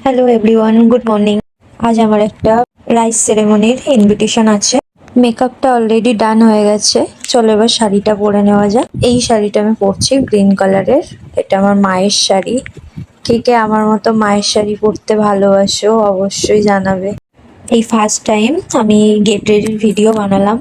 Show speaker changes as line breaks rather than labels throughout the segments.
Hello everyone, good morning. আজ আমার একটা রাইস সেরেমনির ইনভিটেশন আছে। মেকআপটা অলরেডি ডান হয়ে গেছে। চলো এবার শাড়িটা পরে নেওয়া যাক। এই শাড়িটা আমি পরছি গ্রিন কালারের। এটা আমার মায়ের শাড়ি। কে কে আমার মতো মায়ের শাড়ি পরতে ভালোবাসো অবশ্যই জানাবে। এই ফার্স্ট টাইম আমি গেট রেডির ভিডিও বানালাম।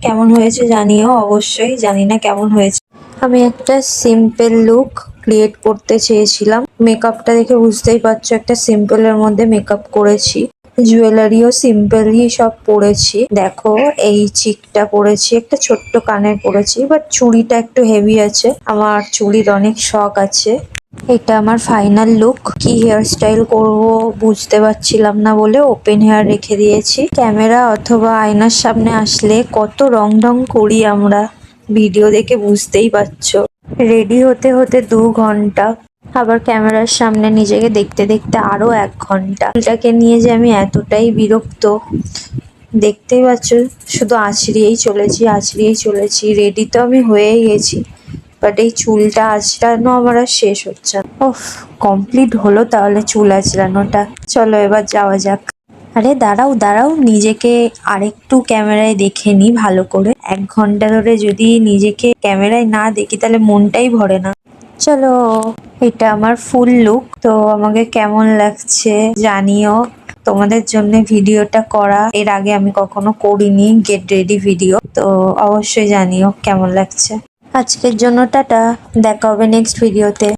কেমন হয়েছে জানিও অবশ্যই। জানি না কেমন হয়েছে। আমি একটা সিম্পল লুক ক্রিয়েট করতে চেয়েছিলাম। মেকআপটা দেখে বুঝতেই পারছো একটা সিম্পলের মধ্যে মেকআপ করেছি। জুয়েলারিও সিম্পলই সব পরেছি। দেখো এই চিকটা পরেছি, একটা ছোট্ট কানের পরেছি, বাট চুড়িটা একটু হেভি আছে। আমার চুড়ির অনেক শখ আছে। এটা আমার ফাইনাল লুক। কি হেয়ার স্টাইল করবো বুঝতে পারছিলাম না বলে ওপেন হেয়ার রেখে দিয়েছি। ক্যামেরা অথবা আয়নার সামনে আসলে কত রং ঢং করি আমরা, ভিডিও দেখে বুঝতেই পারছো। রেডি হতে হতে 2 ঘন্টা, আবার ক্যামেরার সামনে নিজেকে দেখতে দেখতে আরো 1 ঘন্টা। এটাকে নিয়ে যে আমি এতটাই বিরক্ত, দেখতেই পাচ্ছ। শুধু আঁচড়িয়েই চলেছি। রেডি তো আমি হয়েই গেছি, বাট এই চুলটা আঁচড়ানো আমার আর শেষ হচ্ছে না। ওফ, কমপ্লিট হলো তাহলে চুল আঁচড়ানোটা। চলো এবার যাওয়া যাক। আরে দাঁড়াও দাঁড়াও, নিজেকে আরেকটু ক্যামেরায় দেখে নি ভালো করে। 1 ঘন্টা ধরে যদি নিজেকে ক্যামেরায় না দেখি তাহলে মনটাই ভরে না। চলো, এটা আমার ফুল লুক। তো আমাকে কেমন লাগছে জানিও। তোমাদের জন্য ভিডিওটা করা, এর আগে আমি কখনো করিনি গেট রেডি ভিডিও, তো অবশ্যই জানিও কেমন লাগছে। আজকের জন্য টাটা, দেখা হবে নেক্সট ভিডিওতে।